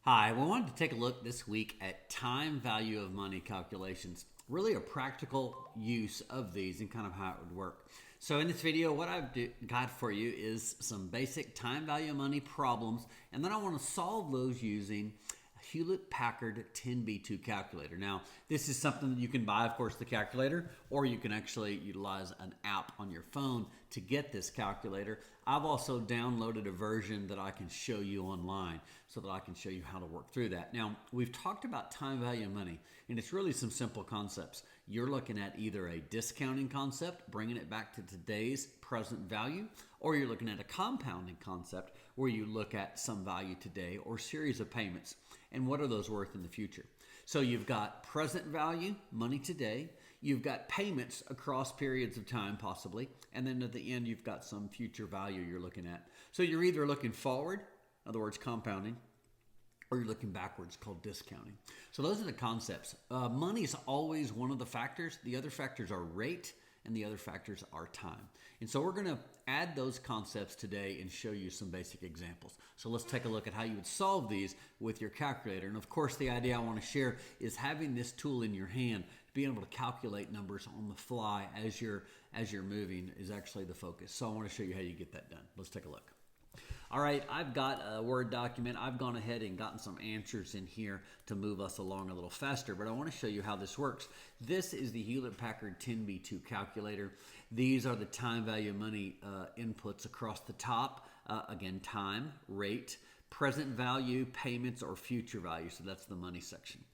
Hi, we wanted to take a look this week at time value of money calculations. Really a practical use of these and kind of how it would work. So in this video, what I've got for you is some basic time value of money problems, and then I want to solve those using Hewlett-Packard 10B2 calculator. Now, this is something that you can buy, of course, the calculator, or you can actually utilize an app on your phone to get this calculator. I've also downloaded a version that I can show you online so that I can show you how to work through that. Now, we've talked about time value of money, and it's really some simple concepts. You're looking at either a discounting concept, bringing it back to today's present value, or you're looking at a compounding concept where you look at some value today or series of payments. And what are those worth in the future? So you've got present value, money today. You've got payments across periods of time, possibly. And then at the end, you've got some future value you're looking at. So you're either looking forward, in other words, compounding, or you're looking backwards, called discounting. So those are the concepts. Money is always one of the factors. The other factors are rate, and the other factors are time. And so we're going to add those concepts today and show you some basic examples. So let's take a look at how you would solve these with your calculator. And of course, the idea I want to share is having this tool in your hand, being able to calculate numbers on the fly as you're moving is actually the focus. So I want to show you how you get that done. Let's take a look. All right, I've got a Word document. I've gone ahead and gotten some answers in here to move us along a little faster, but I want to show you how this works. This is the Hewlett-Packard 10B2 calculator. These are the time value of money inputs across the top. Again, time, rate, present value, payments, or future value. So that's the money section.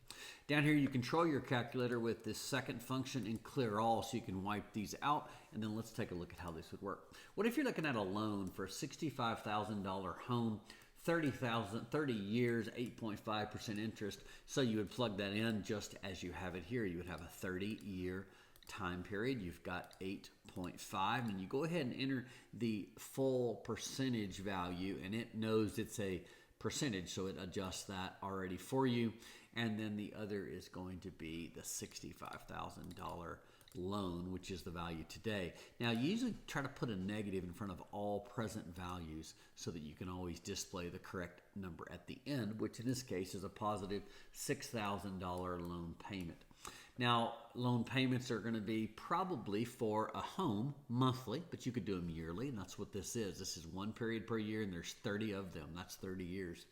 Down here, you control your calculator with this second function in clear all, so you can wipe these out. And then let's take a look at how this would work. What if you're looking at a loan for a $65,000 home, 30 years, 8.5% interest? So you would plug that in just as you have it here. You would have a 30-year time period. You've got 8.5, and you go ahead and enter the full percentage value, and it knows it's a percentage, so it adjusts that already for you. And then the other is going to be the $65,000 loan, which is the value today. Now, you usually try to put a negative in front of all present values so that you can always display the correct number at the end, which in this case is a positive $6,000 loan payment. Now, loan payments are going to be probably for a home monthly, but you could do them yearly, and that's what this is. This is one period per year, and there's 30 of them. That's 30 years.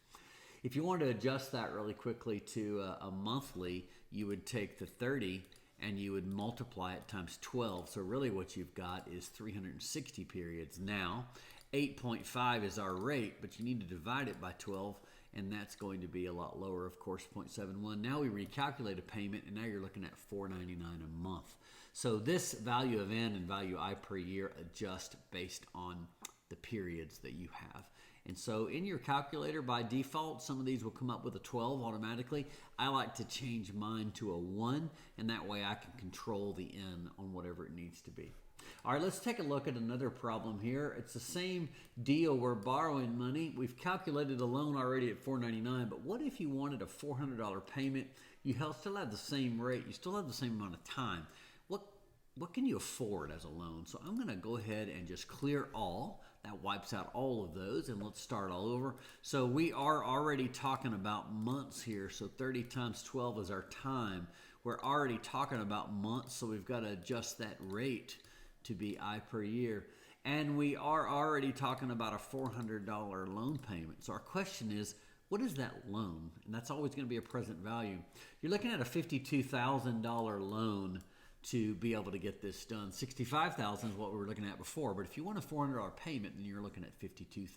If you wanted to adjust that really quickly to a monthly, you would take the 30 and you would multiply it times 12. So really what you've got is 360 periods. Now, 8.5 is our rate, but you need to divide it by 12, and that's going to be a lot lower, of course, 0.71. Now we recalculate a payment, and now you're looking at $4.99 a month. So this value of N and value I per year adjust based on the periods that you have. And so in your calculator, by default, some of these will come up with a 12 automatically. I like to change mine to a 1, and that way I can control the N on whatever it needs to be. All right, let's take a look at another problem here. It's the same deal. We're borrowing money. We've calculated a loan already at $4.99, but what if you wanted a $400 payment? You still have the same rate. You still have the same amount of time. What can you afford as a loan? So I'm going to go ahead and just clear all. That wipes out all of those, and let's start all over. So we are already talking about months here. So 30 times 12 is our time. We're already talking about months, so we've got to adjust that rate to be I per year. And we are already talking about a $400 loan payment. So our question is, what is that loan? And that's always going to be a present value. You're looking at a $52,000 loan to be able to get this done. $65,000 is what we were looking at before, but if you want a $400 payment, then you're looking at $52,000.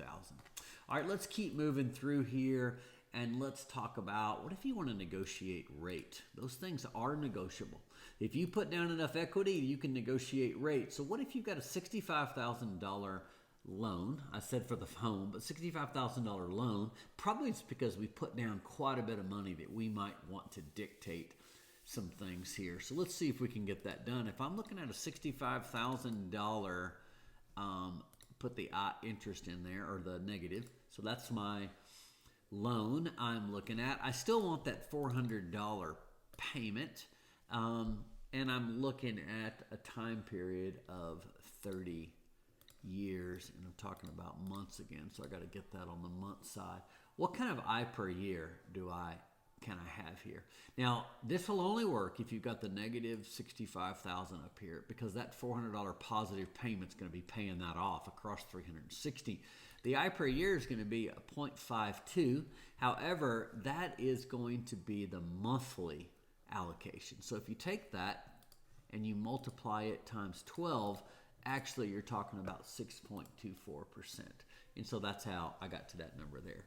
All right, let's keep moving through here, and let's talk about what if you want to negotiate rate. Those things are negotiable. If you put down enough equity, you can negotiate rate. So what if you've got a $65,000 loan? I said for the home, but $65,000 loan, probably it's because we put down quite a bit of money that we might want to dictate some things here. So let's see if we can get that done. If I'm looking at a $65,000, put the interest in there, or the negative. So that's my loan I'm looking at. I still want that $400 payment, and I'm looking at a time period of 30 years, and I'm talking about months again, so I got to get that on the month side. what kind of I per year can I have here? Now, this will only work if you've got the negative 65,000 up here, because that $400 positive payment is going to be paying that off across 360. The I per year is going to be a 0.52. However, that is going to be the monthly allocation. So if you take that and you multiply it times 12, actually you're talking about 6.24%. And so that's how I got to that number there.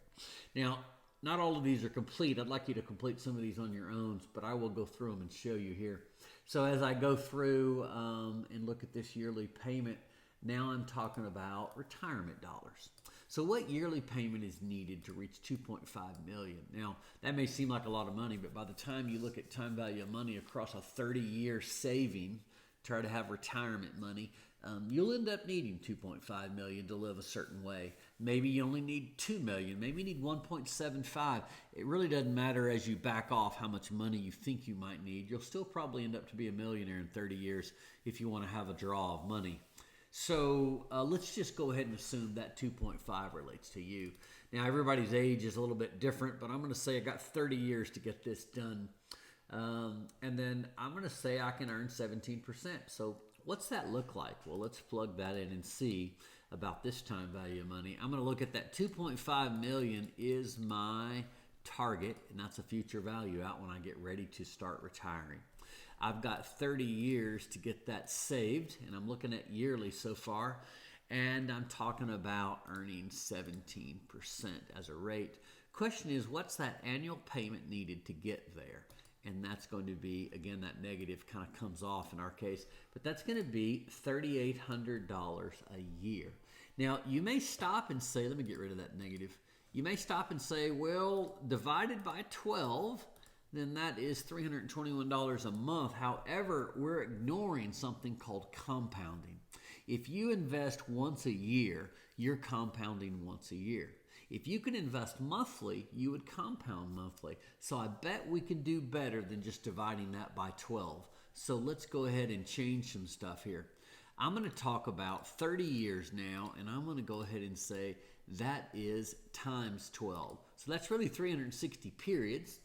Now, not all of these are complete. I'd like you to complete some of these on your own, but I will go through them and show you here. So as I go through and look at this yearly payment, now I'm talking about retirement dollars. So what yearly payment is needed to reach 2.5 million? Now, that may seem like a lot of money, but by the time you look at time value of money across a 30-year saving, try to have retirement money, you'll end up needing 2.5 million to live a certain way. Maybe you only need 2 million, maybe you need 1.75. It really doesn't matter as you back off how much money you think you might need. You'll still probably end up to be a millionaire in 30 years if you want to have a draw of money. So let's just go ahead and assume that 2.5 relates to you. Now, everybody's age is a little bit different, but I'm going to say I got 30 years to get this done. And then I'm going to say I can earn 17%. So what's that look like? Well, let's plug that in and see about this time value of money. I'm going to look at that 2.5 million is my target, and that's a future value out when I get ready to start retiring. I've got 30 years to get that saved, and I'm looking at yearly so far, and I'm talking about earning 17% as a rate. Question is, what's that annual payment needed to get there? And that's going to be, again, that negative kind of comes off in our case, but that's going to be $3,800 a year. Now, you may stop and say, let me get rid of that negative. You may stop and say, well, divided by 12, then that is $321 a month. However, we're ignoring something called compounding. If you invest once a year, you're compounding once a year. If you can invest monthly, you would compound monthly. So I bet we can do better than just dividing that by 12. So let's go ahead and change some stuff here. I'm going to talk about 30 years now, and I'm going to go ahead and say that is times 12. So that's really 360 periods.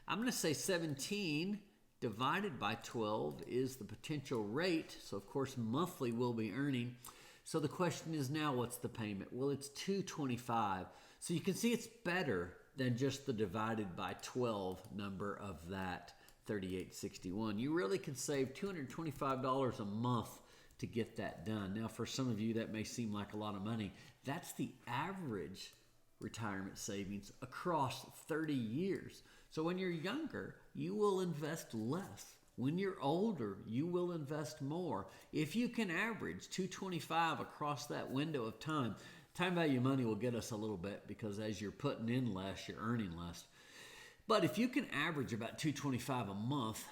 I'm going to say 17 divided by 12 is the potential rate. So, of course, monthly we'll be earning. So the question is now, what's the payment? Well, it's $225. So you can see it's better than just the divided by 12 number of that $3,861. You really can save $225 a month to get that done. Now, for some of you, that may seem like a lot of money. That's the average retirement savings across 30 years. So when you're younger, you will invest less. When you're older, you will invest more. If you can average $225 across that window of time, time value of money will get us a little bit, because as you're putting in less, you're earning less. But if you can average about $225 a month,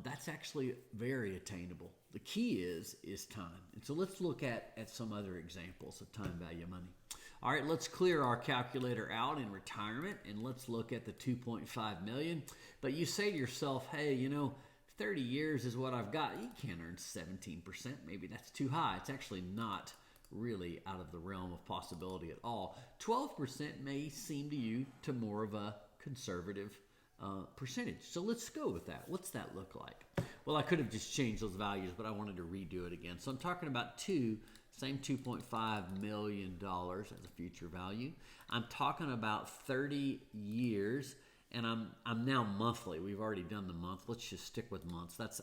that's actually very attainable. The key is time. And so let's look at some other examples of time value of money. All right, let's clear our calculator out in retirement, and let's look at the 2.5 million. But you say to yourself, hey, 30 years is what I've got. You can't earn 17%. Maybe that's too high. It's actually not really out of the realm of possibility at all. 12% may seem to you to more of a conservative percentage. So let's go with that. What's that look like? Well, I could have just changed those values, but I wanted to redo it again. So I'm talking about same $2.5 million as a future value. I'm talking about 30 years, and I'm now monthly. We've already done the month. Let's just stick with months. That's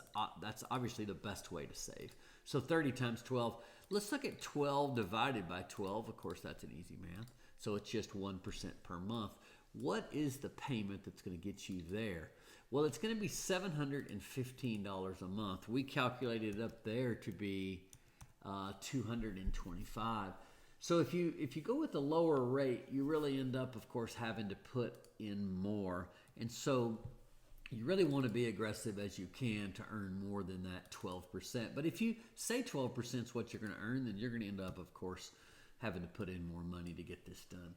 obviously the best way to save. So 30 times 12. Let's look at 12 divided by 12. Of course, that's an easy math. So it's just 1% per month. What is the payment that's going to get you there? Well, it's going to be $715 a month. We calculated it up there to be $225. So if you go with the lower rate, you really end up, of course, having to put in more. And so you really want to be aggressive as you can to earn more than that 12%. But if you say 12% is what you're going to earn, then you're going to end up, of course, having to put in more money to get this done.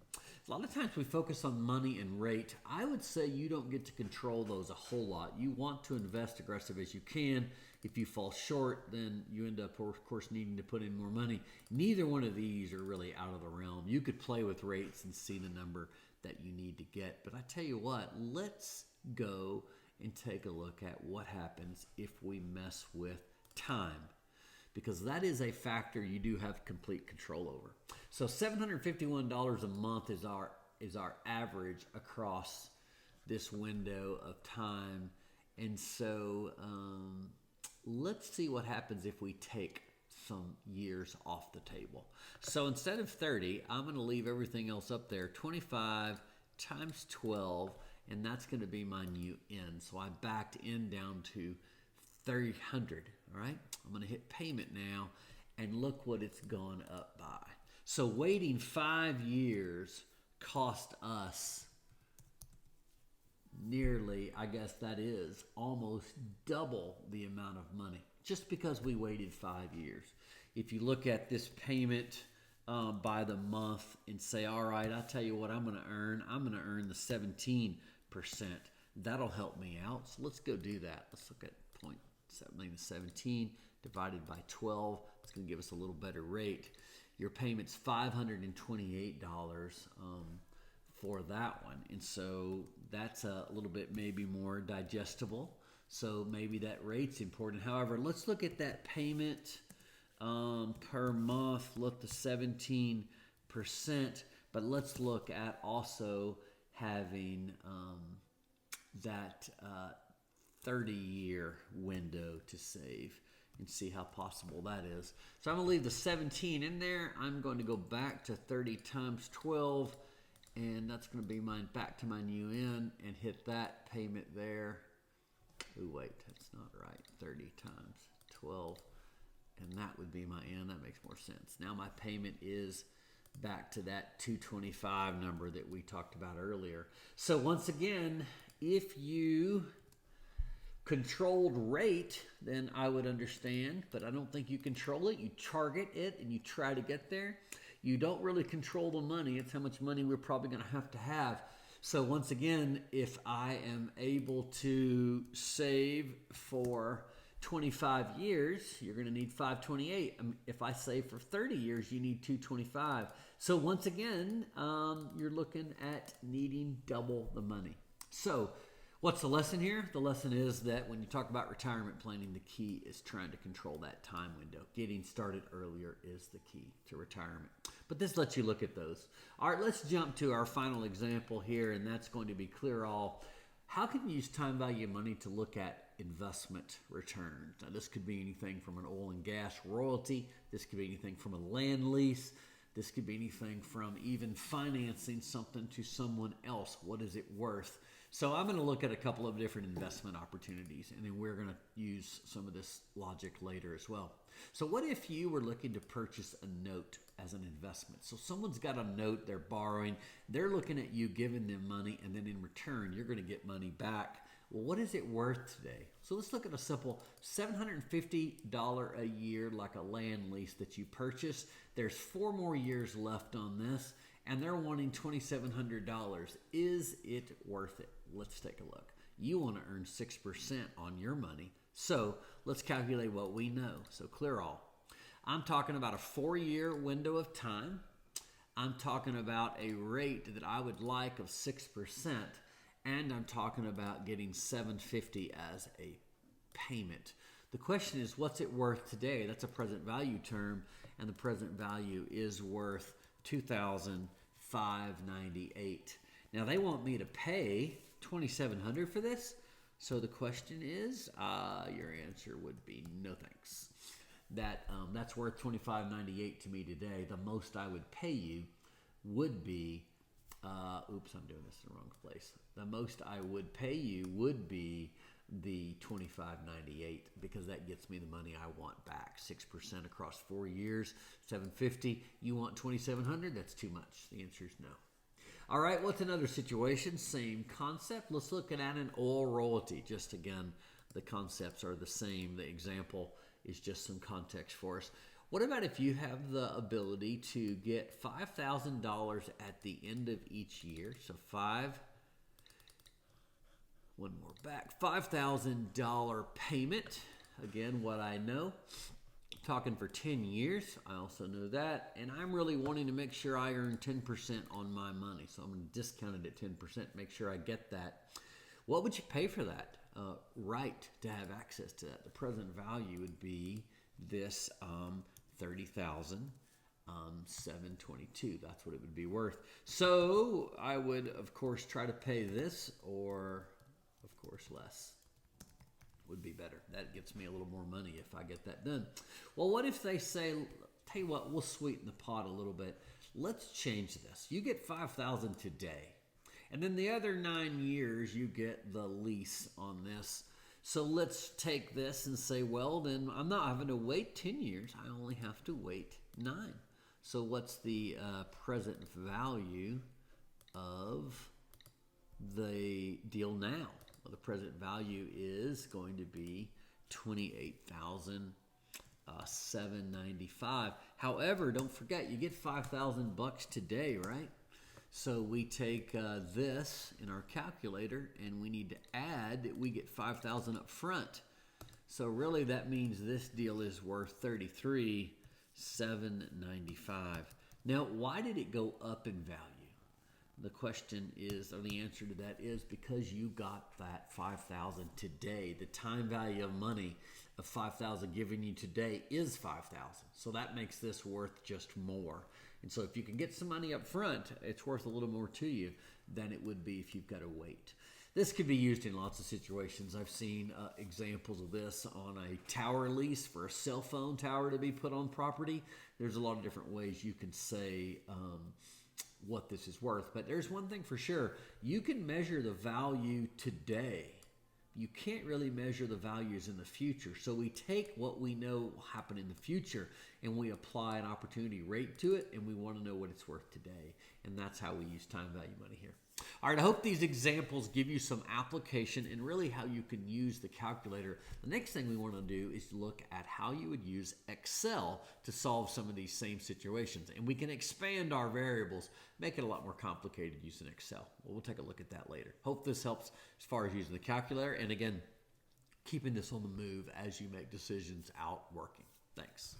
A lot of times we focus on money and rate. I would say you don't get to control those a whole lot. You want to invest aggressive as you can. If you fall short, then you end up, of course, needing to put in more money. Neither one of these are really out of the realm. You could play with rates and see the number that you need to get. But I tell you what, let's go and take a look at what happens if we mess with time, because that is a factor you do have complete control over. So $751 a month is our average across this window of time. And so let's see what happens if we take some years off the table. So instead of 30, I'm going to leave everything else up there. 25 times 12, and that's going to be my new end. So I backed in down to 300. All right, I'm going to hit payment now, and look what it's gone up by. So waiting 5 years cost us nearly, I guess that is almost double the amount of money, just because we waited 5 years. If you look at this payment by the month and say, all right, I'll tell you what I'm going to earn. I'm going to earn the 17%. That'll help me out. So let's go do that. Let's look at 0.17 divided by 12. It's going to give us a little better rate. Your payment's $528 for that one. And so that's a little bit maybe more digestible. So maybe that rate's important. However, let's look at that payment per month. Look, the 17%. But let's look at also having that 30-year window to save and see how possible that is. So I'm going to leave the 17 in there. I'm going to go back to 30 times 12, and that's going to be mine back to my new end and hit that payment there. Oh, wait, that's not right. 30 times 12, and that would be my end. That makes more sense. Now my payment is back to that 225 number that we talked about earlier. So once again, if you controlled rate, then I would understand, but I don't think you control it. You target it and you try to get there. You don't really control the money. It's how much money we're probably going to have. So once again, if I am able to save for 25 years, you're going to need 528. If I save for 30 years, you need 225. So once again, you're looking at needing double the money. So what's the lesson here? The lesson is that when you talk about retirement planning, the key is trying to control that time window. Getting started earlier is the key to retirement. But this lets you look at those. All right, let's jump to our final example here, and that's going to be clear all. How can you use time value of money to look at investment returns? Now, this could be anything from an oil and gas royalty. This could be anything from a land lease. This could be anything from even financing something to someone else. What is it worth? So I'm going to look at a couple of different investment opportunities, and then we're going to use some of this logic later as well. So what if you were looking to purchase a note as an investment? So someone's got a note, they're borrowing, they're looking at you giving them money, and then in return, you're going to get money back. Well, what is it worth today? So let's look at a simple $750 a year, like a land lease that you purchase. There's 4 more years left on this, and they're wanting $2,700. Is it worth it? Let's take a look. You want to earn 6% on your money. So let's calculate what we know. So clear all. I'm talking about a 4-year window of time. I'm talking about a rate that I would like of 6%. And I'm talking about getting $750 as a payment. The question is, what's it worth today? That's a present value term, and the present value is worth $2,598. Now they want me to pay $2,700 for this. So the question is, your answer would be no thanks. That's worth $2,598 to me today. The most I would pay you would be, oops, I'm doing this in the wrong place. The most I would pay you would be the $2,598, because that gets me the money I want back. 6% across 4 years, $750. You want $2,700? That's too much. The answer is no. All right, what's another situation? Same concept. Let's look at an oil royalty. Just again, the concepts are the same. The example is just some context for us. What about if you have the ability to get $5,000 at the end of each year? So $5,000 payment. Again, what I know. talking for 10 years. I also know that. And I'm really wanting to make sure I earn 10% on my money. So I'm going to discount it at 10%, make sure I get that. What would you pay for that right to have access to that? The present value would be this $30,722. That's what it would be worth. So I would, of course, try to pay this, or, of course, less would be better. That gets me a little more money if I get that done. Well, what if they say, tell you what, we'll sweeten the pot a little bit. Let's change this. You get $5,000 today. And then the other 9 years, you get the lease on this. So let's take this and say, well, then I'm not having to wait 10 years. I only have to wait 9. So what's the present value of the deal now? Well, the present value is going to be $28,795. However, don't forget, you get $5,000 today, right? So we take this in our calculator, and we need to add that we get $5,000 up front. So really, that means this deal is worth $33,795. Now, why did it go up in value? The question is, or the answer to that is, because you got that $5,000 today. The time value of money of $5,000 given you today is $5,000. So that makes this worth just more. And so if you can get some money up front, it's worth a little more to you than it would be if you've got to wait. This could be used in lots of situations. I've seen examples of this on a tower lease for a cell phone tower to be put on property. There's a lot of different ways you can say what this is worth. But there's one thing for sure. You can measure the value today. You can't really measure the values in the future. So we take what we know will happen in the future and we apply an opportunity rate to it, and we want to know what it's worth today. And that's how we use time value money here. All right, I hope these examples give you some application and really how you can use the calculator. The next thing we want to do is look at how you would use Excel to solve some of these same situations. And we can expand our variables, make it a lot more complicated using Excel. Well, we'll take a look at that later. Hope this helps as far as using the calculator. And again, keeping this on the move as you make decisions out working. Thanks.